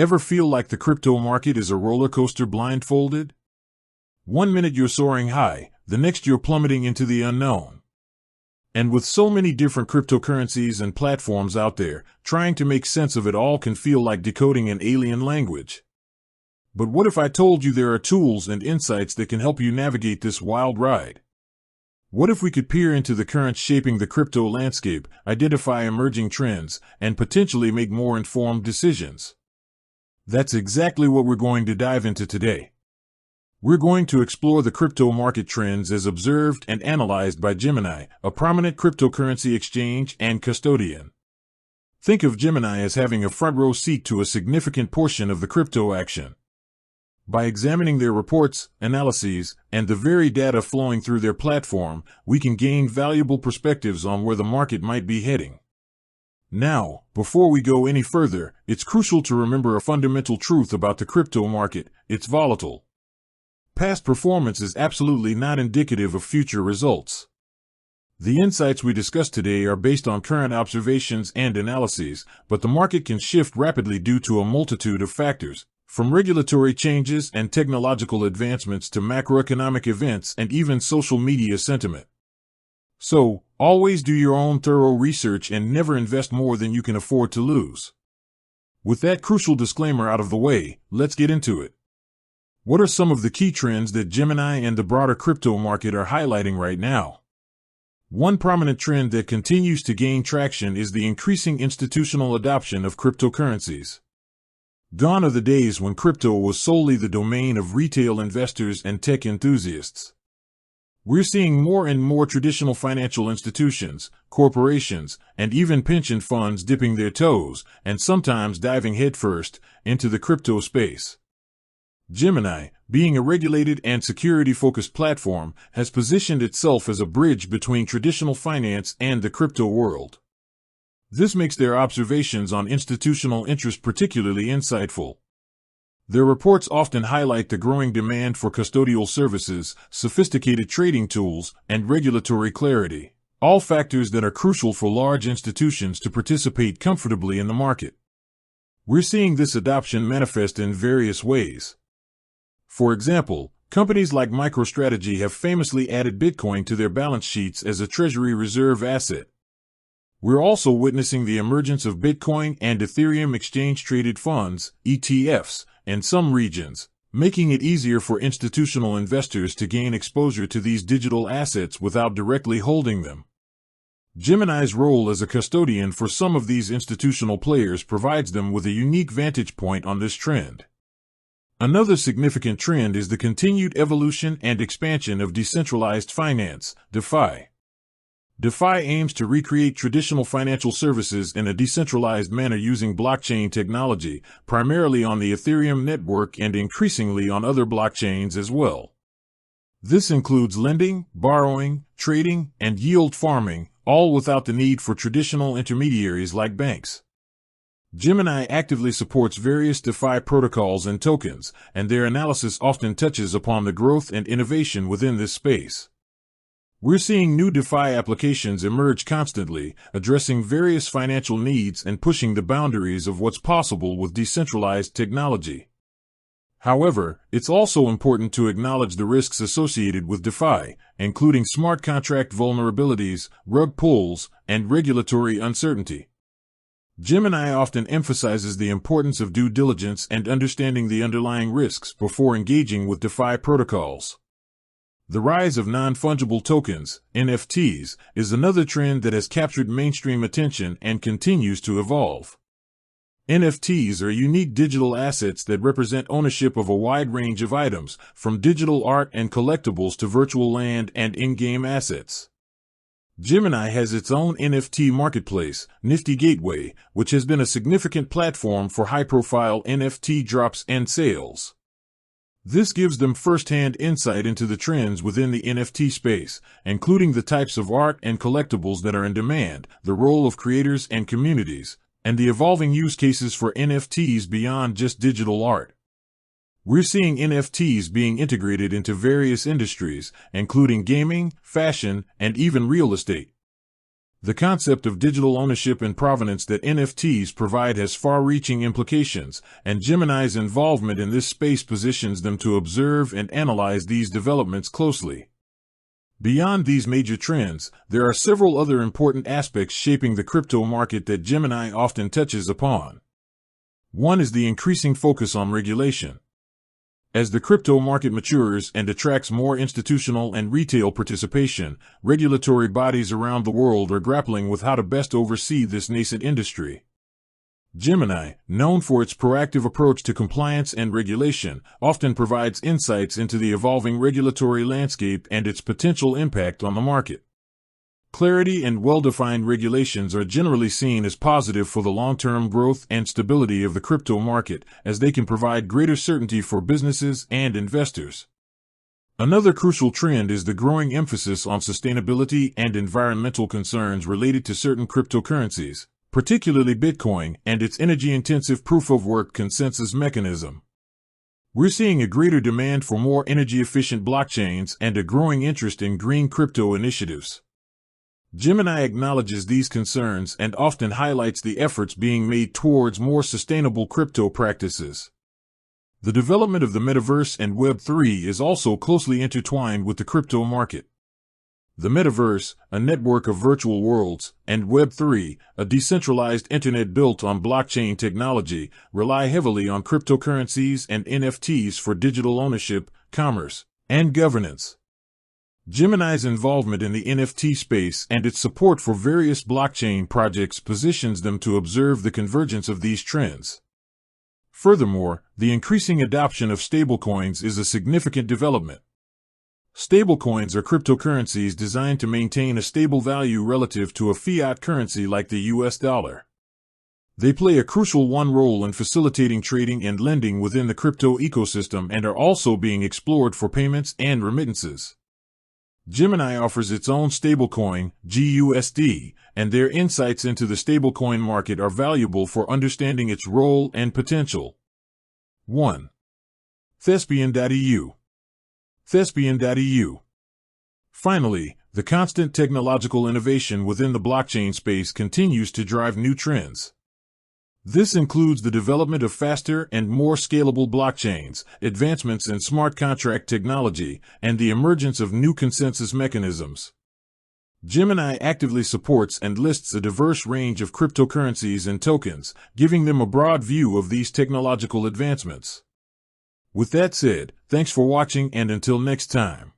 Ever feel like the crypto market is a roller coaster blindfolded? One minute you're soaring high, the next you're plummeting into the unknown. And with so many different cryptocurrencies and platforms out there, trying to make sense of it all can feel like decoding an alien language. But what if I told you there are tools and insights that can help you navigate this wild ride? What if we could peer into the currents shaping the crypto landscape, identify emerging trends, and potentially make more informed decisions? That's exactly what we're going to dive into today. We're going to explore the crypto market trends as observed and analyzed by Gemini, a prominent cryptocurrency exchange and custodian. Think of Gemini as having a front-row seat to a significant portion of the crypto action. By examining their reports, analyses, and the very data flowing through their platform, we can gain valuable perspectives on where the market might be heading. Now, before we go any further, it's crucial to remember a fundamental truth about the crypto market: it's volatile. Past performance is absolutely not indicative of future results. The insights we discuss today are based on current observations and analyses, but the market can shift rapidly due to a multitude of factors, from regulatory changes and technological advancements to macroeconomic events and even social media sentiment. So, always do your own thorough research and never invest more than you can afford to lose. With that crucial disclaimer out of the way, let's get into it. What are some of the key trends that Gemini and the broader crypto market are highlighting right now? One prominent trend that continues to gain traction is the increasing institutional adoption of cryptocurrencies. Gone are the days when crypto was solely the domain of retail investors and tech enthusiasts. We're seeing more and more traditional financial institutions, corporations, and even pension funds dipping their toes, and sometimes diving headfirst, into the crypto space. Gemini, being a regulated and security-focused platform, has positioned itself as a bridge between traditional finance and the crypto world. This makes their observations on institutional interest particularly insightful. Their reports often highlight the growing demand for custodial services, sophisticated trading tools, and regulatory clarity, all factors that are crucial for large institutions to participate comfortably in the market. We're seeing this adoption manifest in various ways. For example, companies like MicroStrategy have famously added Bitcoin to their balance sheets as a treasury reserve asset. We're also witnessing the emergence of Bitcoin and Ethereum exchange-traded funds, ETFs, in some regions, making it easier for institutional investors to gain exposure to these digital assets without directly holding them. Gemini's role as a custodian for some of these institutional players provides them with a unique vantage point on this trend. Another significant trend is the continued evolution and expansion of decentralized finance, DeFi. DeFi aims to recreate traditional financial services in a decentralized manner using blockchain technology, primarily on the Ethereum network and increasingly on other blockchains as well. This includes lending, borrowing, trading, and yield farming, all without the need for traditional intermediaries like banks. Gemini actively supports various DeFi protocols and tokens, and their analysis often touches upon the growth and innovation within this space. We're seeing new DeFi applications emerge constantly, addressing various financial needs and pushing the boundaries of what's possible with decentralized technology. However, it's also important to acknowledge the risks associated with DeFi, including smart contract vulnerabilities, rug pulls, and regulatory uncertainty. Gemini often emphasizes the importance of due diligence and understanding the underlying risks before engaging with DeFi protocols. The rise of non-fungible tokens, NFTs, is another trend that has captured mainstream attention and continues to evolve. NFTs are unique digital assets that represent ownership of a wide range of items, from digital art and collectibles to virtual land and in-game assets. Gemini has its own NFT marketplace, Nifty Gateway, which has been a significant platform for high-profile NFT drops and sales. This gives them first-hand insight into the trends within the NFT space, including the types of art and collectibles that are in demand, the role of creators and communities, and the evolving use cases for NFTs beyond just digital art. We're seeing NFTs being integrated into various industries, including gaming, fashion, and even real estate. The concept of digital ownership and provenance that NFTs provide has far-reaching implications, and Gemini's involvement in this space positions them to observe and analyze these developments closely. Beyond these major trends, there are several other important aspects shaping the crypto market that Gemini often touches upon. One is the increasing focus on regulation. As the crypto market matures and attracts more institutional and retail participation, regulatory bodies around the world are grappling with how to best oversee this nascent industry. Gemini, known for its proactive approach to compliance and regulation, often provides insights into the evolving regulatory landscape and its potential impact on the market. Clarity and well-defined regulations are generally seen as positive for the long-term growth and stability of the crypto market, as they can provide greater certainty for businesses and investors. Another crucial trend is the growing emphasis on sustainability and environmental concerns related to certain cryptocurrencies, particularly Bitcoin and its energy-intensive proof-of-work consensus mechanism. We're seeing a greater demand for more energy-efficient blockchains and a growing interest in green crypto initiatives. Gemini acknowledges these concerns and often highlights the efforts being made towards more sustainable crypto practices. The development of the metaverse and Web3 is also closely intertwined with the crypto market. The metaverse, a network of virtual worlds, and Web3, a decentralized internet built on blockchain technology, rely heavily on cryptocurrencies and NFTs for digital ownership, commerce, and governance. Gemini's involvement in the NFT space and its support for various blockchain projects positions them to observe the convergence of these trends. Furthermore, the increasing adoption of stablecoins is a significant development. Stablecoins are cryptocurrencies designed to maintain a stable value relative to a fiat currency like the US dollar. They play a crucial role in facilitating trading and lending within the crypto ecosystem and are also being explored for payments and remittances. Gemini offers its own stablecoin, GUSD, and their insights into the stablecoin market are valuable for understanding its role and potential. 1. Thespian.eu. Thespian.eu. Finally, the constant technological innovation within the blockchain space continues to drive new trends. This includes the development of faster and more scalable blockchains, advancements in smart contract technology, and the emergence of new consensus mechanisms. Gemini actively supports and lists a diverse range of cryptocurrencies and tokens, giving them a broad view of these technological advancements. With that said, thanks for watching, and until next time.